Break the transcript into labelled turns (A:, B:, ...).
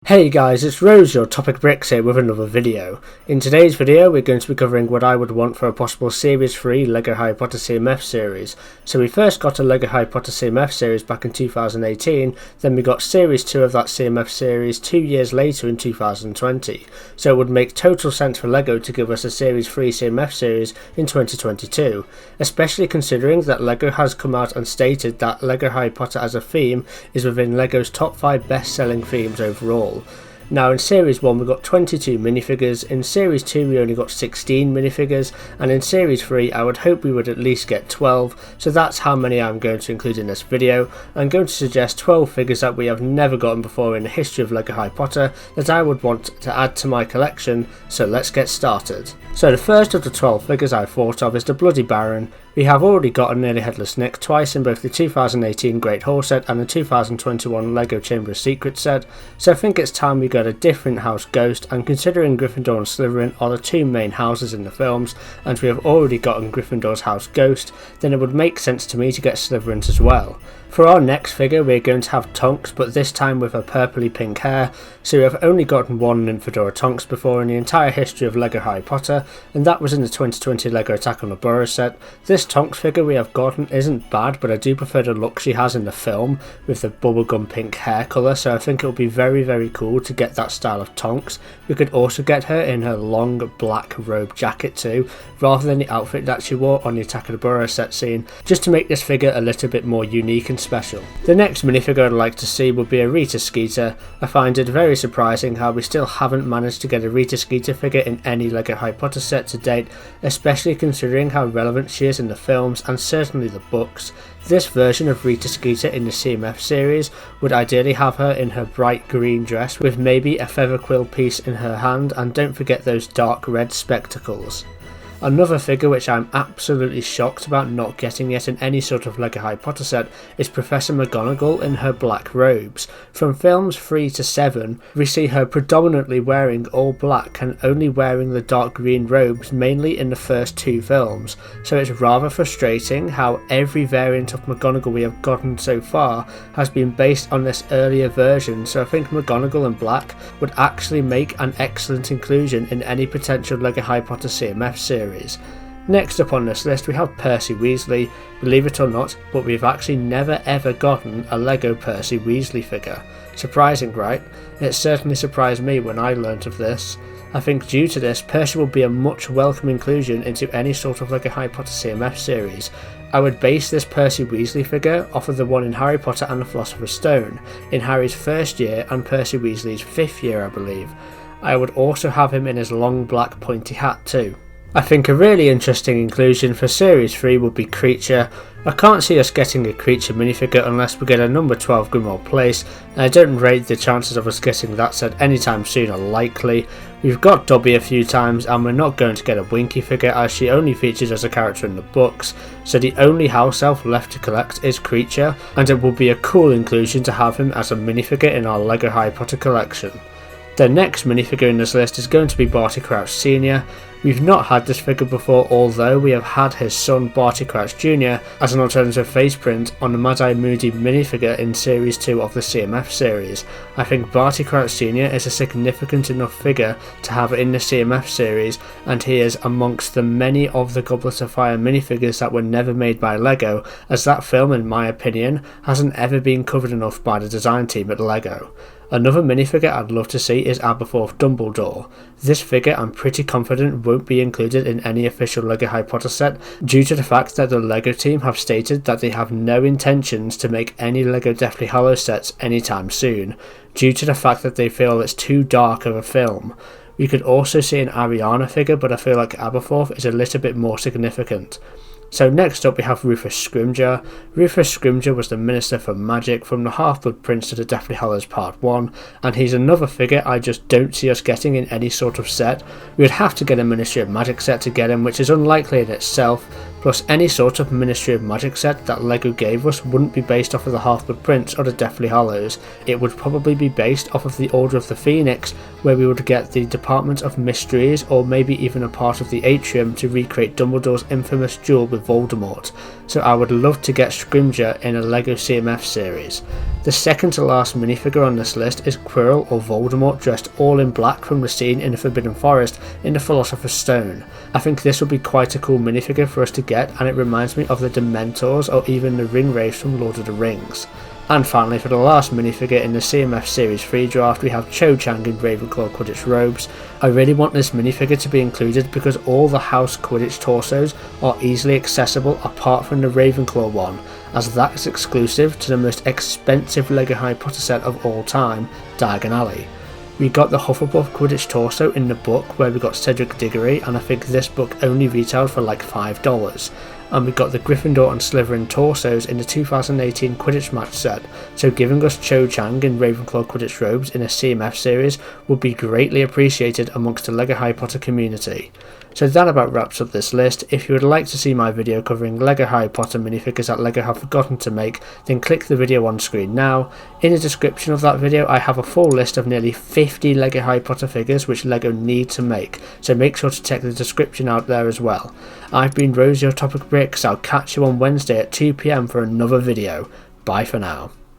A: Hey guys, it's Rose, your Topic Bricks here with another video. In today's video we're going to be covering what I would want for a possible Series 3 LEGO Harry Potter CMF series. So we first got a LEGO Harry Potter CMF series back in 2018, then we got Series 2 of that CMF series 2 years later in 2020. So it would make total sense for LEGO to give us a Series 3 CMF series in 2022, especially considering that LEGO has come out and stated that LEGO Harry Potter as a theme is within LEGO's top 5 best-selling themes overall. Now in Series 1 we got 22 minifigures, in Series 2 we only got 16 minifigures, and in Series 3 I would hope we would at least get 12, so that's how many I'm going to include in this video. I'm going to suggest 12 figures that we have never gotten before in the history of LEGO Harry Potter that I would want to add to my collection, so let's get started. So the first of the 12 figures I thought of is the Bloody Baron. We have already got a Nearly Headless Nick twice in both the 2018 Great Hall set and the 2021 LEGO Chamber of Secrets set, so I think it's time we got a different house ghost, and considering Gryffindor and Slytherin are the two main houses in the films and we have already gotten Gryffindor's house ghost, then it would make sense to me to get Slytherin's as well. For our next figure we're going to have Tonks, but this time with her purpley pink hair, so we have only gotten one Nymphadora Tonks before in the entire history of LEGO Harry Potter, and that was in the 2020 LEGO Attack on the Burrows set. This Tonks figure we have gotten isn't bad, but I do prefer the look she has in the film with the bubblegum pink hair colour, so I think it would be very cool to get that style of Tonks. We could also get her in her long black robe jacket too, rather than the outfit that she wore on the Attack of the Burrows set scene, just to make this figure a little bit more unique and special. The next minifigure I'd like to see would be a Rita Skeeter. I find it very surprising how we still haven't managed to get a Rita Skeeter figure in any LEGO Harry Potter set to date, especially considering how relevant she is in the films and certainly the books. This version of Rita Skeeter in the CMF series would ideally have her in her bright green dress with maybe a feather quill piece in her hand, and don't forget those dark red spectacles. Another figure which I'm absolutely shocked about not getting yet in any sort of LEGO Harry Potter set is Professor Mcgonagall in her black robes. From films 3 to 7 we see her predominantly wearing all black and only wearing the dark green robes mainly in the first 2 films, so it's rather frustrating how every variant of Mcgonagall we have gotten so far has been based on this earlier version, so I think Mcgonagall in black would actually make an excellent inclusion in any potential LEGO Harry Potter CMF series. Next up on this list we have Percy Weasley. Believe it or not, but we've actually never ever gotten a LEGO Percy Weasley figure. Surprising, right? It certainly surprised me when I learnt of this. I think due to this, Percy will be a much welcome inclusion into any sort of LEGO Harry Potter CMF series. I would base this Percy Weasley figure off of the one in Harry Potter and the Philosopher's Stone, in Harry's first year and Percy Weasley's 5th year I believe. I would also have him in his long black pointy hat too. I think a really interesting inclusion for Series 3 would be Creature. I can't see us getting a Creature minifigure unless we get a number 12 Grimmauld Place, and I don't rate the chances of us getting that set anytime soon are likely. We've got Dobby a few times and we're not going to get a Winky figure as she only features as a character in the books, so the only house elf left to collect is Creature, and it will be a cool inclusion to have him as a minifigure in our LEGO Harry Potter collection. The next minifigure in this list is going to be Barty Crouch Sr. We've not had this figure before, although we have had his son Barty Crouch Jr. as an alternative face print on the Mad-Eye Moody minifigure in Series 2 of the CMF series. I think Barty Crouch Sr. is a significant enough figure to have in the CMF series, and he is amongst the many of the Goblet of Fire minifigures that were never made by LEGO, as that film in my opinion hasn't ever been covered enough by the design team at LEGO. Another minifigure I'd love to see is Aberforth Dumbledore. This figure I'm pretty confident won't be included in any official LEGO Harry Potter set due to the fact that the LEGO team have stated that they have no intentions to make any LEGO Deathly Hallows sets anytime soon, due to the fact that they feel it's too dark of a film. We could also see an Ariana figure, but I feel like Aberforth is a little bit more significant. So next up we have Rufus Scrimga. Rufus Scrimga was the Minister for Magic from the Half-Blood Prince to the Deathly Hallows Part 1, and he's another figure I just don't see us getting in any sort of set. We would have to get a Ministry of Magic set to get him, which is unlikely in itself, Plus any sort of Ministry of Magic set that LEGO gave us wouldn't be based off of the Half-Blood Prince or the Deathly Hallows. It would probably be based off of the Order of the Phoenix, where we would get the Department of Mysteries or maybe even a part of the Atrium to recreate Dumbledore's infamous duel with Voldemort. So I would love to get Scrimga in a LEGO CMF series. The second to last minifigure on this list is Quirrell or Voldemort dressed all in black from the scene in the Forbidden Forest in the Philosopher's Stone. I think this would be quite a cool minifigure for us to get, and it reminds me of the Dementors or even the Ringwraiths from Lord of the Rings. And finally, for the last minifigure in the CMF Series 3 draft, we have Cho Chang in Ravenclaw Quidditch robes. I really want this minifigure to be included because all the House Quidditch torsos are easily accessible apart from the Ravenclaw one, as that is exclusive to the most expensive LEGO Harry Potter set of all time, Diagon Alley. We got the Hufflepuff Quidditch torso in the book where we got Cedric Diggory, and I think this book only retailed for like $5. And we got the Gryffindor and Slytherin torsos in the 2018 Quidditch match set, so giving us Cho Chang in Ravenclaw Quidditch robes in a CMF series would be greatly appreciated amongst the LEGO Harry Potter community. So that about wraps up this list. If you would like to see my video covering LEGO Harry Potter minifigures that LEGO have forgotten to make, then click the video on screen now. In the description of that video I have a full list of nearly 50 LEGO Harry Potter figures which LEGO need to make, so make sure to check the description out there as well. I've been Rose, your Topic Bricks. I'll catch you on Wednesday at 2 PM for another video. Bye for now.